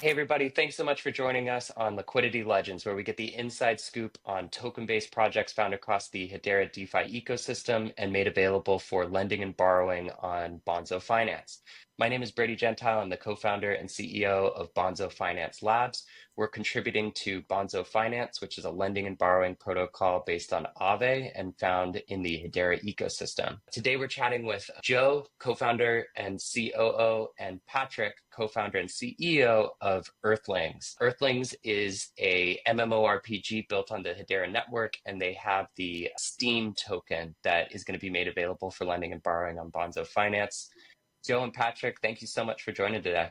Hey, everybody. Thanks so much for joining us on Liquidity Legends, where we get the inside scoop on token-based projects found across the Hedera DeFi ecosystem and made available for lending and borrowing on Bonzo Finance. My name is Brady Gentile. I'm the co-founder and CEO of Bonzo Finance Labs. We're contributing to Bonzo Finance, which is a lending and borrowing protocol based on Aave and found in the Hedera ecosystem. Today, we're chatting with Joe, co-founder and COO, and Patrick, co-founder and CEO of Earthlings. Earthlings is a MMORPG built on the Hedera network, and they have the Steam token that is going to be made available for lending and borrowing on Bonzo Finance. Joe and Patrick, thank you so much for joining today.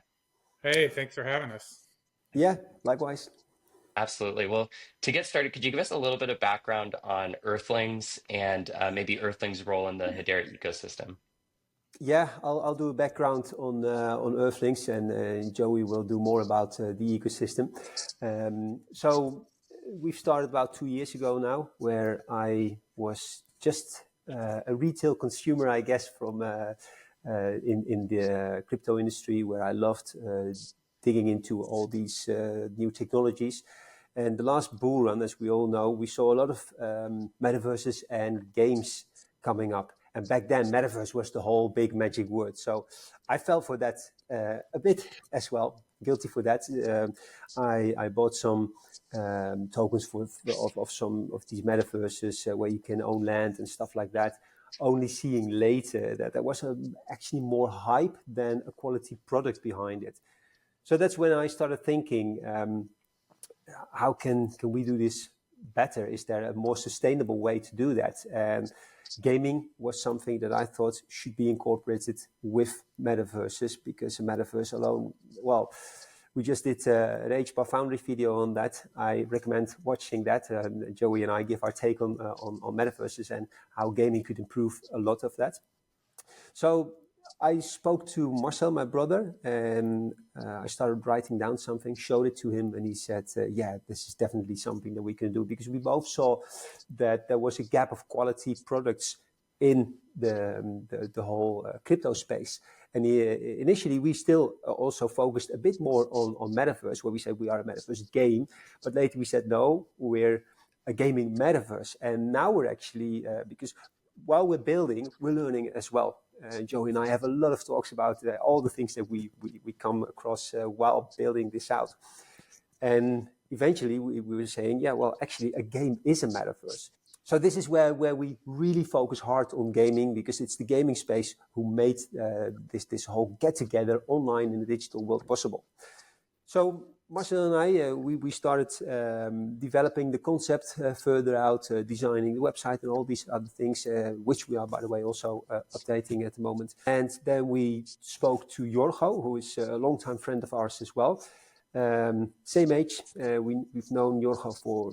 Hey, thanks for having us. Yeah, likewise. Absolutely. Well, to get started, could you give us a little bit of background on Earthlings and maybe Earthlings' role in the Hedera ecosystem? Yeah, I'll do a background on Earthlings, and Joey will do more about the ecosystem. So we've started about 2 years ago now, where I was just a retail consumer, I guess, from in the crypto industry, where I loved digging into all these new technologies. And the last bull run, as we all know, we saw a lot of metaverses and games coming up. And back then, metaverse was the whole big magic word. So I fell for that a bit as well, guilty for that. I bought some tokens of some of these metaverses where you can own land and stuff like that, only seeing later that there was actually more hype than a quality product behind it. So that's when I started thinking, how can we do this better? Is there a more sustainable way to do that? And gaming was something that I thought should be incorporated with metaverses, because a metaverse alone, well, we just did an HBAR Foundry video on that. I recommend watching that. Joey and I give our take on metaverses and how gaming could improve a lot of that. So I spoke to Marcel, my brother, and I started writing down something, showed it to him, and he said, yeah, this is definitely something that we can do, because we both saw that there was a gap of quality products in the whole crypto space. And initially, we still also focused a bit more on metaverse, where we said we are a metaverse game, but later we said, no, we're a gaming metaverse. And now we're actually, because while we're building, we're learning as well. Joey and I have a lot of talks about all the things that we come across while building this out. And eventually we were saying, yeah, well, actually a game is a metaverse. So this is where we really focus hard on gaming, because it's the gaming space who made this whole get-together online in the digital world possible. So Marcel and I, we started developing the concept further out, designing the website and all these other things, which we are, by the way, also updating at the moment. And then we spoke to Jorgo, who is a longtime friend of ours as well. Same age. We've known Jorgo for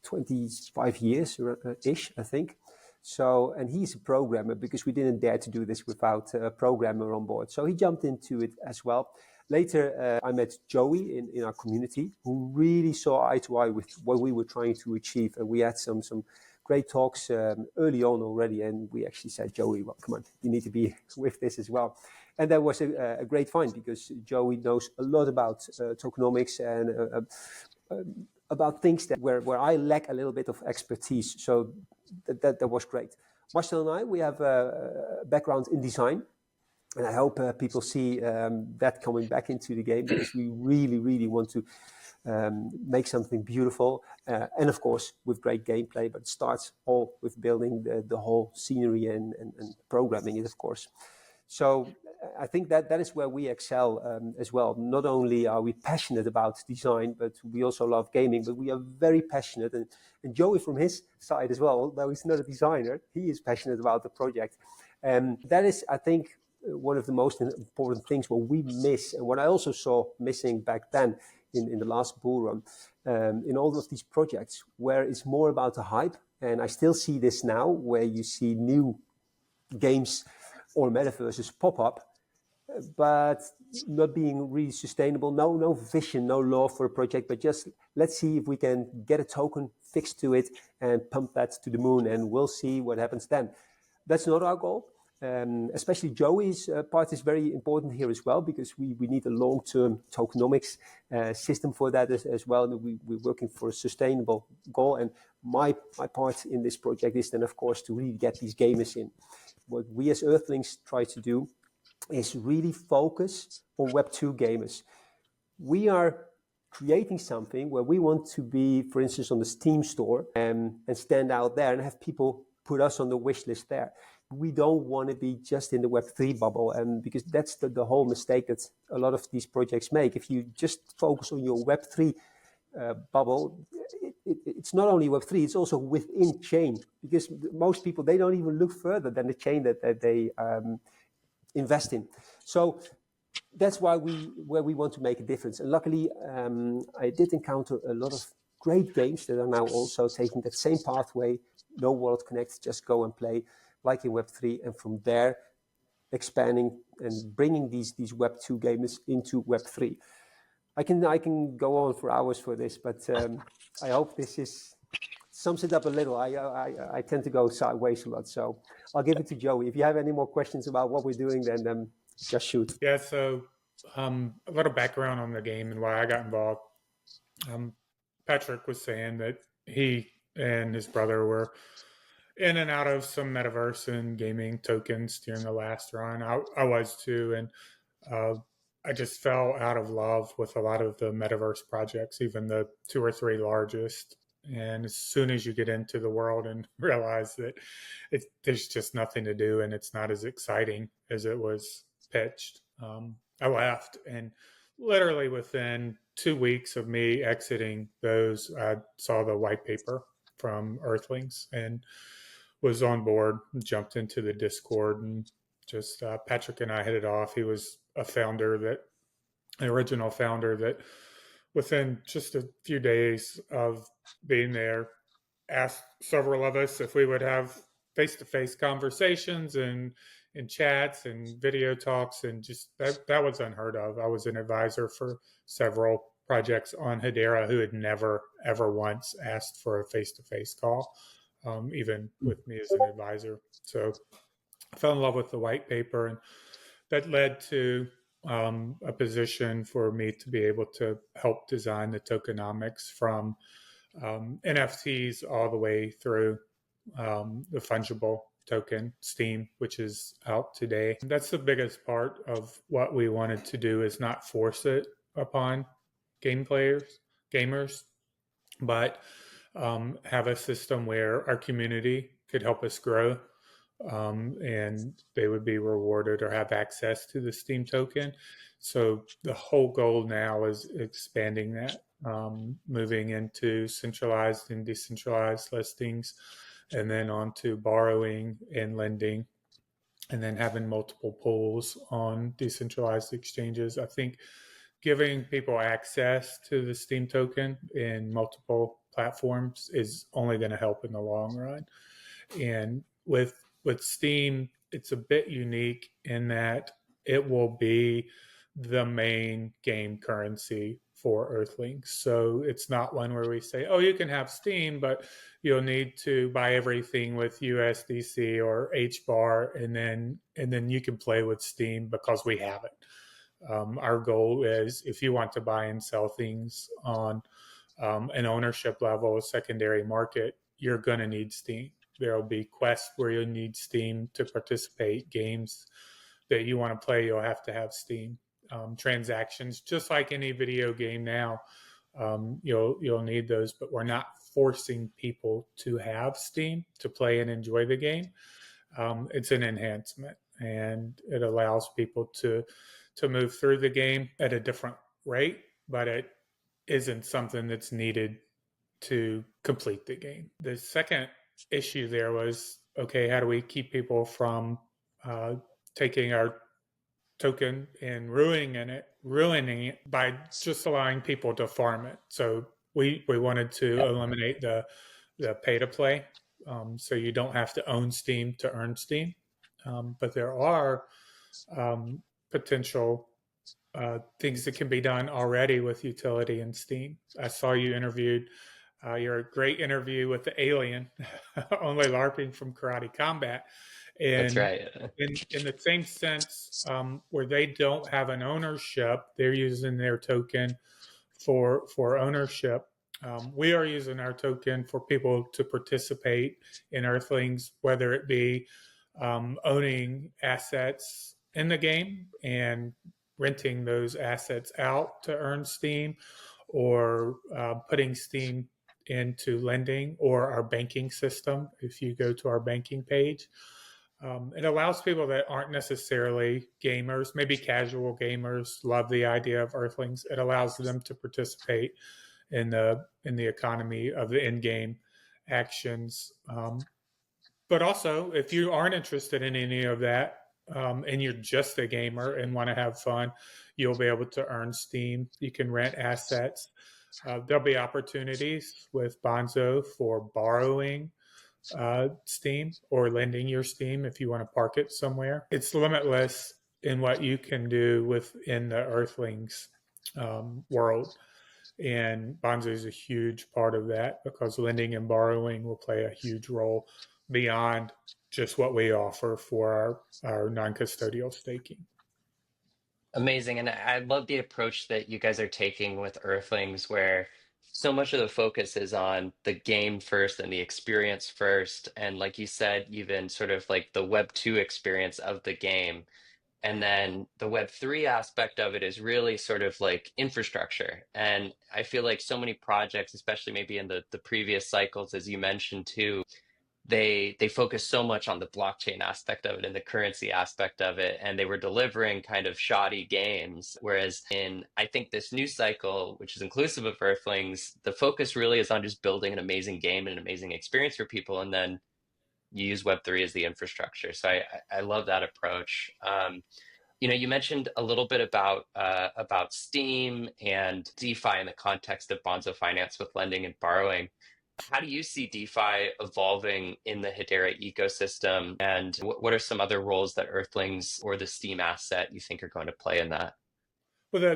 25 years-ish, I think. So, and he's a programmer, because we didn't dare to do this without a programmer on board. So he jumped into it as well. Later, I met Joey in our community, who really saw eye to eye with what we were trying to achieve. And we had some great talks early on already. And we actually said, Joey, well, come on, you need to be with this as well. And that was a great find, because Joey knows a lot about tokenomics and about things that where I lack a little bit of expertise. So that was great. Marcel and I, we have a background in design. And I hope people see that coming back into the game, because we really, really want to make something beautiful. And of course, with great gameplay, but it starts all with building the whole scenery and programming it, of course. So I think that is where we excel as well. Not only are we passionate about design, but we also love gaming, but we are very passionate. And Joey, from his side as well, although he's not a designer, he is passionate about the project. And that is, I think, one of the most important things what we miss, and what I also saw missing back then in the last bull run, in all of these projects, where it's more about the hype. And I still see this now, where you see new games or metaverses pop up, but not being really sustainable. No vision, no law for a project, but just let's see if we can get a token fixed to it and pump that to the moon, and we'll see what happens then. That's not our goal. Especially Joey's part is very important here as well, because we need a long-term tokenomics system for that as well. We're working for a sustainable goal. And my part in this project is then, of course, to really get these gamers in. What we as Earthlings try to do is really focus on Web2 gamers. We are creating something where we want to be, for instance, on the Steam store and stand out there and have people put us on the wish list there. We don't want to be just in the Web3 bubble, and because that's the whole mistake that a lot of these projects make. If you just focus on your Web3 bubble, it's not only Web3, it's also within chain, because most people, they don't even look further than the chain that they invest in. So that's where we want to make a difference. And luckily, I did encounter a lot of great games that are now also taking that same pathway, no wallet connect, just go and play, like in Web3, and from there expanding and bringing these Web2 gamers into Web3. I can go on for hours for this, but I hope this sums it up a little. I tend to go sideways a lot, so I'll give it to Joey. If you have any more questions about what we're doing, then just shoot. Yeah, so a little background on the game and why I got involved. Patrick was saying that he and his brother were in and out of some metaverse and gaming tokens during the last run. I was too, and I just fell out of love with a lot of the metaverse projects, even the 2 or 3 largest. And as soon as you get into the world and realize that there's just nothing to do and it's not as exciting as it was pitched, I left. And literally within 2 weeks of me exiting those, I saw the white paper from Earthlings and was on board, jumped into the Discord, and just Patrick and I hit it off. He was an original founder that within just a few days of being there, asked several of us if we would have face-to-face conversations and chats and video talks, and just that was unheard of. I was an advisor for several projects on Hedera who had never, ever once asked for a face-to-face call, even with me as an advisor. So I fell in love with the white paper, and that led to a position for me to be able to help design the tokenomics from NFTs all the way through the fungible token, Steam, which is out today. That's the biggest part of what we wanted to do, is not force it upon gamers, but have a system where our community could help us grow, and they would be rewarded or have access to the Steam token. So the whole goal now is expanding that, moving into centralized and decentralized listings, and then on to borrowing and lending, and then having multiple pools on decentralized exchanges. I think giving people access to the Steam token in multiple platforms is only going to help in the long run. And with Steam, it's a bit unique in that it will be the main game currency for Earthlings. So it's not one where we say, oh, you can have Steam, but you'll need to buy everything with USDC or HBAR, and then you can play with Steam because we have it. Our goal is, if you want to buy and sell things on an ownership level, a secondary market, you're going to need Steam. There will be quests where you'll need Steam to participate. Games that you want to play, you'll have to have Steam. Transactions, just like any video game now, you'll need those, but we're not forcing people to have Steam to play and enjoy the game. It's an enhancement, and it allows people to move through the game at a different rate, but it isn't something that's needed to complete the game. The second issue there was, okay, how do we keep people from taking our token and ruining it by just allowing people to farm it? So we wanted to eliminate the pay to play, so you don't have to own Steam to earn Steam, but there are potential things that can be done already with utility in Steam. I saw you interviewed your great interview with the alien, only LARPing from Karate Combat. That's And right. in the same sense, where they don't have an ownership, they're using their token for ownership. We are using our token for people to participate in Earthlings, whether it be owning assets in the game and renting those assets out to earn Steam, or putting Steam into lending or our banking system. If you go to our banking page, it allows people that aren't necessarily gamers, maybe casual gamers, love the idea of Earthlings. It allows them to participate in the economy of the in-game actions. But also, if you aren't interested in any of that, and you're just a gamer and want to have fun, you'll be able to earn Steam. You can rent assets. There'll be opportunities with Bonzo for borrowing Steam or lending your Steam if you want to park it somewhere. It's limitless in what you can do within the Earthlings world. And Bonzo is a huge part of that, because lending and borrowing will play a huge role beyond just what we offer for our non-custodial staking. Amazing. And I love the approach that you guys are taking with Earthlings, where so much of the focus is on the game first and the experience first. And like you said, even sort of like the Web 2 experience of the game. And then the Web 3 aspect of it is really sort of like infrastructure. And I feel like so many projects, especially maybe in the previous cycles, as you mentioned too, they focus so much on the blockchain aspect of it and the currency aspect of it, and they were delivering kind of shoddy games. Whereas in, I think, this new cycle, which is inclusive of Earthlings, the focus really is on just building an amazing game and an amazing experience for people, and then you use Web 3 as the infrastructure. So I love that approach. You mentioned a little bit about Steam and DeFi in the context of Bonzo Finance with lending and borrowing. How do you see DeFi evolving in the Hedera ecosystem? And what are some other roles that Earthlings or the Steam asset you think are going to play in that? Well,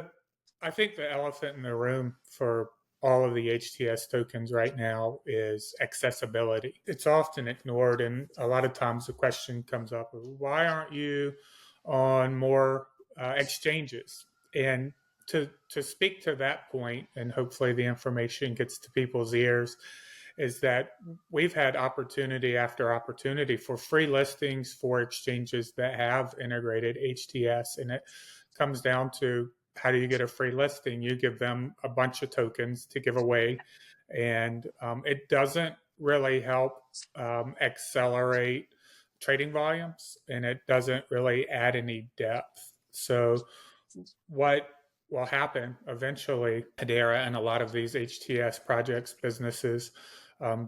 I think the elephant in the room for all of the HTS tokens right now is accessibility. It's often ignored, and a lot of times the question comes up, why aren't you on more exchanges? And to speak to that point, and hopefully the information gets to people's ears, is that we've had opportunity after opportunity for free listings for exchanges that have integrated HTS. And it comes down to, how do you get a free listing? You give them a bunch of tokens to give away. And it doesn't really help accelerate trading volumes, and it doesn't really add any depth. So what will happen eventually, Hedera and a lot of these HTS projects, businesses,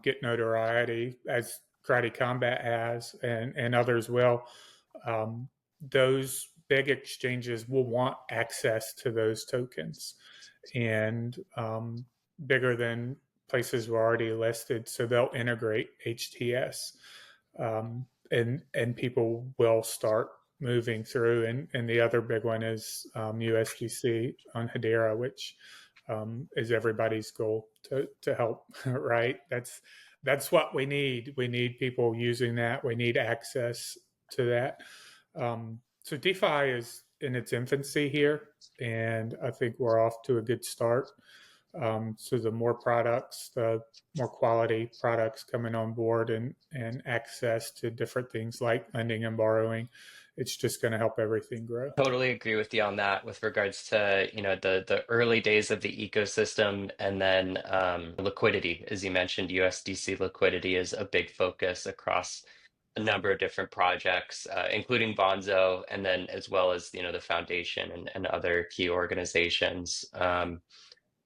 get notoriety, as Karate Combat has, and others will. Those big exchanges will want access to those tokens, and bigger than places were already listed, so they'll integrate HTS, and people will start moving through. And the other big one is USDC on Hedera, which is everybody's goal to help, right? That's what we need. We need people using that. We need access to that. So DeFi is in its infancy here, and I think we're off to a good start. So the more products, the more quality products coming on board, and access to different things like lending and borrowing, it's just going to help everything grow. Totally agree with you on that with regards to, the early days of the ecosystem, and then liquidity. As you mentioned, USDC liquidity is a big focus across a number of different projects, including Bonzo, and then as well as, the foundation and other key organizations.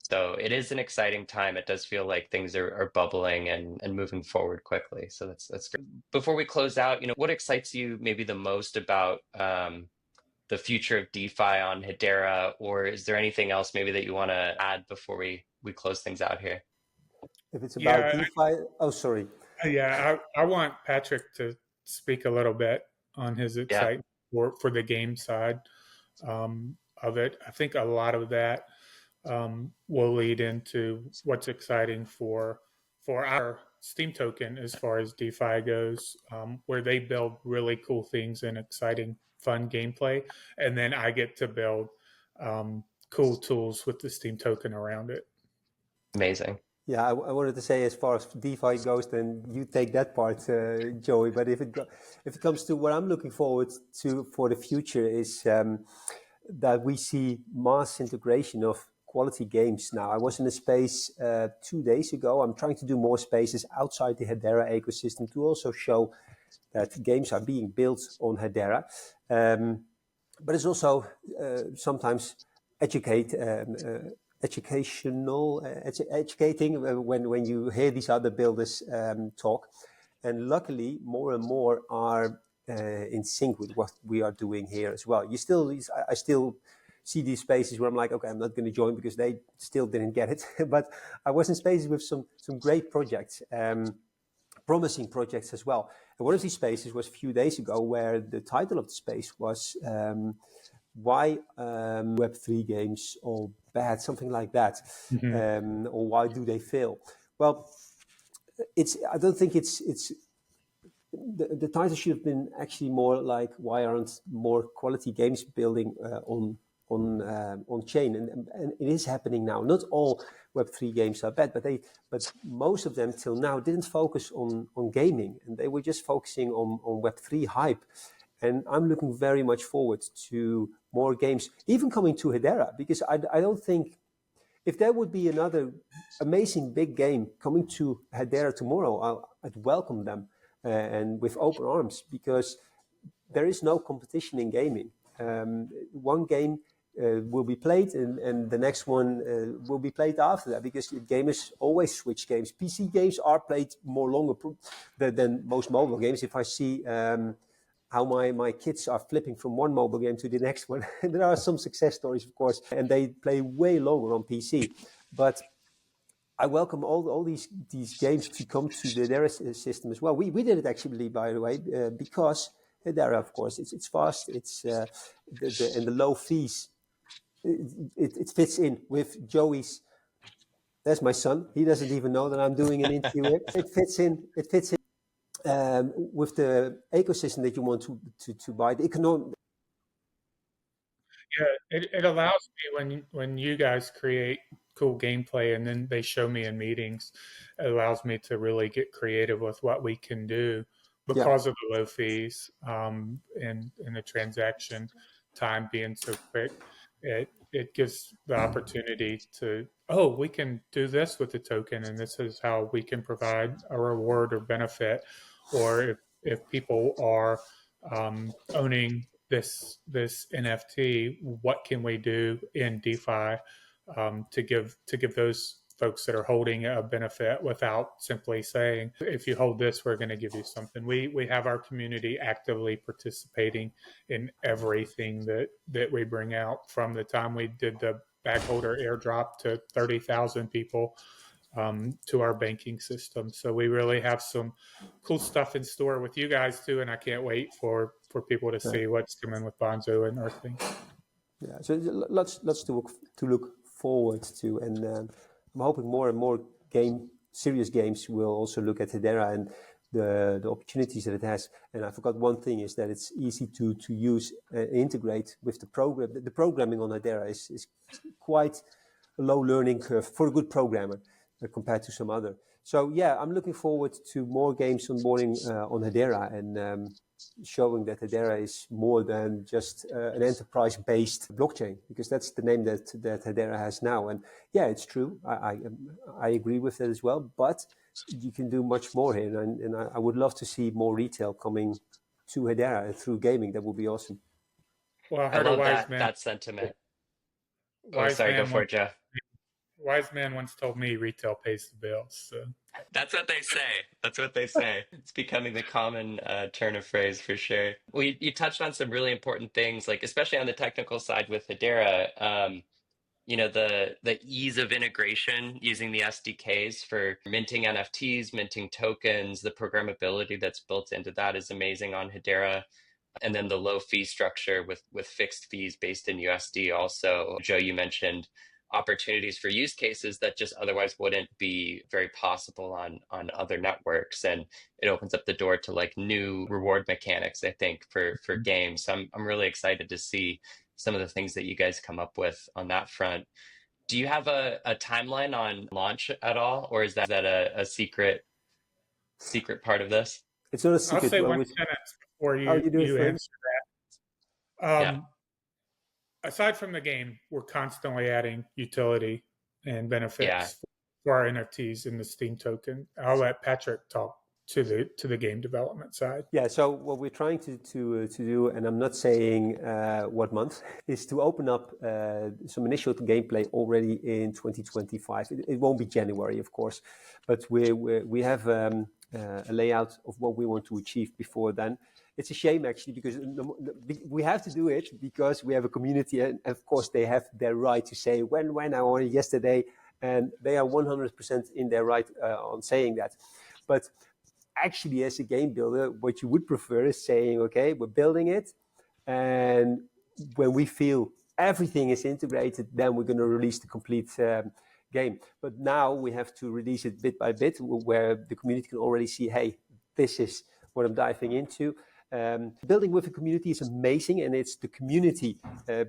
So it is an exciting time. It does feel like things are bubbling and moving forward quickly. So that's great. Before we close out, what excites you maybe the most about the future of DeFi on Hedera, or is there anything else maybe that you want to add before we close things out here? If it's about Yeah, DeFi, oh, sorry. yeah. I want Patrick to speak a little bit on his Yeah. excitement for the game side of it. I think a lot of that will lead into what's exciting for for our Steam token as far as DeFi goes, where they build really cool things and exciting, fun gameplay. And then I get to build cool tools with the Steam token around it. Amazing. Yeah, I wanted to say, as far as DeFi goes, then you take that part, Joey. But if it comes to what I'm looking forward to for the future, is that we see mass integration of quality games. Now, I was in a space 2 days ago. I'm trying to do more spaces outside the Hedera ecosystem to also show that games are being built on Hedera. But it's also sometimes educating when you hear these other builders talk. And luckily, more and more are in sync with what we are doing here as well. I still see these spaces where I'm like, okay, I'm not going to join because they still didn't get it. But I was in spaces with some great projects, promising projects as well. And one of these spaces was a few days ago, where the title of the space was why Web3 games are bad, something like that, or why do they fail? Well, I don't think it's the title should have been actually more like, why aren't more quality games building on chain? And it is happening now. Not all Web3 games are bad, but most of them till now didn't focus on gaming, and they were just focusing on Web3 hype. And I'm looking very much forward to more games, even coming to Hedera, because I don't think, if there would be another amazing big game coming to Hedera tomorrow, I'd welcome them and with open arms, because there is no competition in gaming. One game will be played, and the next one will be played after that, because gamers always switch games. PC games are played more longer than most mobile games. If I see how my kids are flipping from one mobile game to the next one, there are some success stories, of course, and they play way longer on PC. But I welcome all these games to come to the Hedera system as well. We did it actually, by the way, because Hedera, of course, it's fast, it's and the low fees. It fits in with Joey's. That's my son. He doesn't even know that I'm doing an interview here. It fits in with the ecosystem that you want to buy. The economic. Yeah, it allows me, when you guys create cool gameplay and then they show me in meetings, it allows me to really get creative with what we can do because of the low fees and the transaction time being so quick. It gives the opportunity to, we can do this with the token, and this is how we can provide a reward or benefit. Or if people are owning this NFT, what can we do in DeFi to give those folks that are holding a benefit, without simply saying, if you hold this, we're going to give you something. We have our community actively participating in everything that we bring out, from the time we did the bag holder airdrop to 30,000 people to our banking system. So we really have some cool stuff in store with you guys too, and I can't wait for people to see what's coming with Bonzo and Earthlings. Yeah, so lots to look forward to, and I'm hoping more and more serious games will also look at Hedera and the opportunities that it has. And I forgot one thing, is that it's easy to use, integrate with the program. The programming on Hedera is quite a low learning curve for a good programmer compared to some other. So yeah, I'm looking forward to more games onboarding on Hedera, and showing that Hedera is more than just an enterprise-based blockchain, because that's the name that Hedera has now. And yeah, it's true. I agree with that as well. But you can do much more here, and I would love to see more retail coming to Hedera through gaming. That would be awesome. Well, I I heard a love wise man. that sentiment. Go for Once, it, Jeff. wise man once told me retail pays the bills. So. That's what they say. That's what they say. It's becoming the common turn of phrase for sure. Well, you touched on some really important things, like especially on the technical side with Hedera. The ease of integration using the SDKs for minting NFTs, minting tokens, the programmability that's built into that is amazing on Hedera. And then the low fee structure with fixed fees based in USD also. Joe, you mentioned opportunities for use cases that just otherwise wouldn't be very possible on other networks. And it opens up the door to like new reward mechanics, I think, for games. So I'm really excited to see some of the things that you guys come up with on that front. Do you have a timeline on launch at all, or is that a secret part of this? It's not a I'll secret. say Well, one sentence before oh, you you do it you first. answer that. Yeah, Aside from the game, we're constantly adding utility and yeah, benefits for our NFTs in the Steam token. I'll let Patrick talk to the game development side. Yeah, so what we're trying to do, and I'm not saying what month, is to open up some initial gameplay already in 2025. It won't be January, of course, but we have a layout of what we want to achieve before then. It's a shame actually, because we have to do it because we have a community, and of course they have their right to say when I wanted yesterday, and they are 100% in their right on saying that. But actually, as a game builder, what you would prefer is saying, okay, we're building it, and when we feel everything is integrated, then we're going to release the complete game. But now we have to release it bit by bit, where the community can already see, hey, this is what I'm diving into. Building with the community is amazing, and it's the community,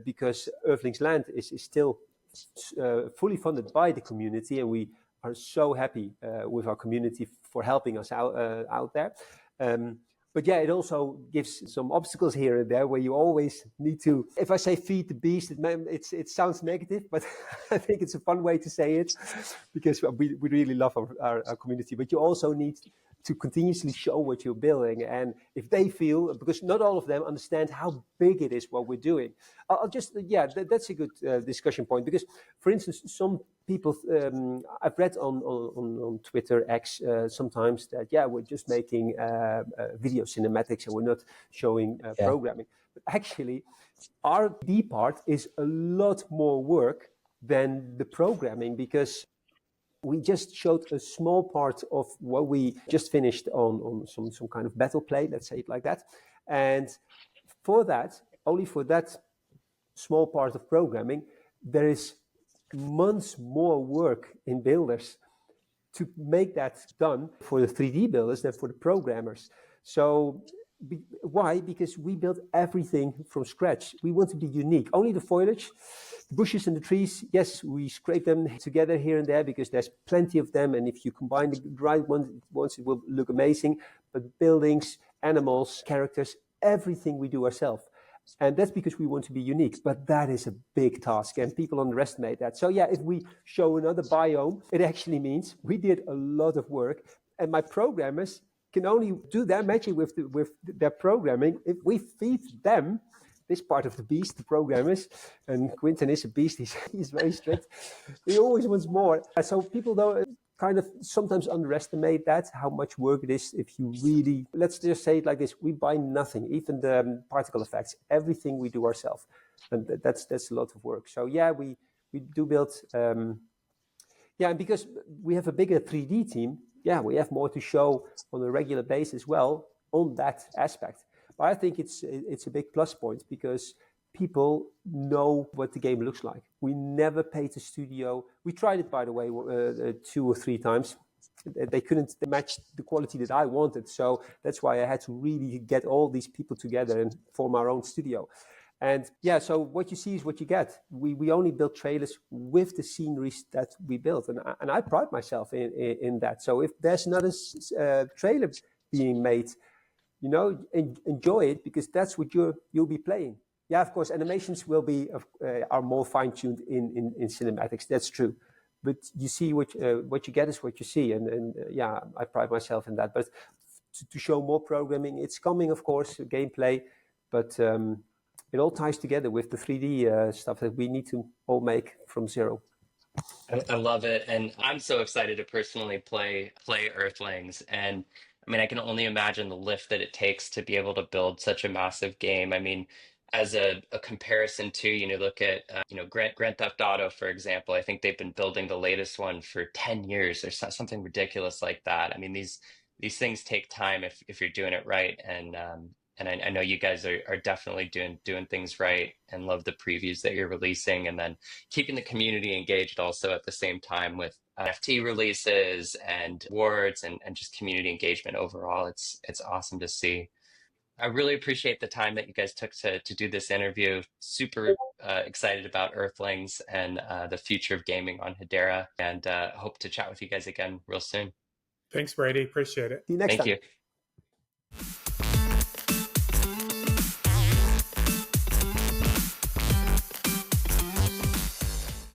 because Earthlings.land is still fully funded by the community, and we are so happy with our community for helping us out there. But yeah, it also gives some obstacles here and there where you always need to, if I say feed the beast, it sounds negative, but I think it's a fun way to say it, because we really love our community. But you also need to continuously show what you're building. And if they feel, because not all of them understand how big it is what we're doing. I'll just, that's a good discussion point, because, for instance, some people, I've read on Twitter, X, sometimes that, we're just making video cinematics and we're not showing programming. But actually, our D part is a lot more work than the programming, because we just showed a small part of what we just finished on some kind of battle play, let's say it like that. And for that, only for that small part of programming, there is months more work in builders to make that done for the 3D builders than for the programmers. So why? Because we built everything from scratch. We want to be unique. Only the foliage, the bushes and the trees, yes, we scrape them together here and there because there's plenty of them. And if you combine the right ones, it will look amazing. But buildings, animals, characters, everything we do ourselves. And that's because we want to be unique. But that is a big task, and people underestimate that. So if we show another biome, it actually means we did a lot of work. And my programmers can only do their magic with their programming if we feed them this part of the beast, the programmers. And Quinten is a beast. He's very strict. He always wants more. So people don't kind of sometimes underestimate that, how much work it is if you really, let's just say it like this, we buy nothing, even the particle effects, everything we do ourselves. And that's a lot of work. So we do build, and because we have a bigger 3D team, we have more to show on a regular basis as well on that aspect. But I think it's a big plus point, because people know what the game looks like. We never paid the studio. We tried it, by the way, 2 or 3 times. They couldn't match the quality that I wanted. So that's why I had to really get all these people together and form our own studio. And so what you see is what you get. We only build trailers with the sceneries that we built. And I pride myself in that. So if there's another trailer being made, enjoy it, because that's what you'll be playing. Yeah, of course, animations will be are more fine-tuned in cinematics. That's true. But you see what you get is what you see. And I pride myself in that. But to show more programming, it's coming, of course, gameplay. But it all ties together with the 3D stuff that we need to all make from zero. I love it, and I'm so excited to personally play Earthlings. And I mean, I can only imagine the lift that it takes to be able to build such a massive game. I mean, as a comparison to, look at Grand Theft Auto, for example. I think they've been building the latest one for 10 years or something ridiculous like that. I mean, these things take time if you're doing it right. And And I know you guys are definitely doing things right, and love the previews that you're releasing, and then keeping the community engaged also at the same time with NFT releases and awards and just community engagement overall. It's awesome to see. I really appreciate the time that you guys took to do this interview. Super excited about Earthlings and the future of gaming on Hedera, and hope to chat with you guys again real soon. Thanks, Brady. Appreciate it. See you next Thank time. you.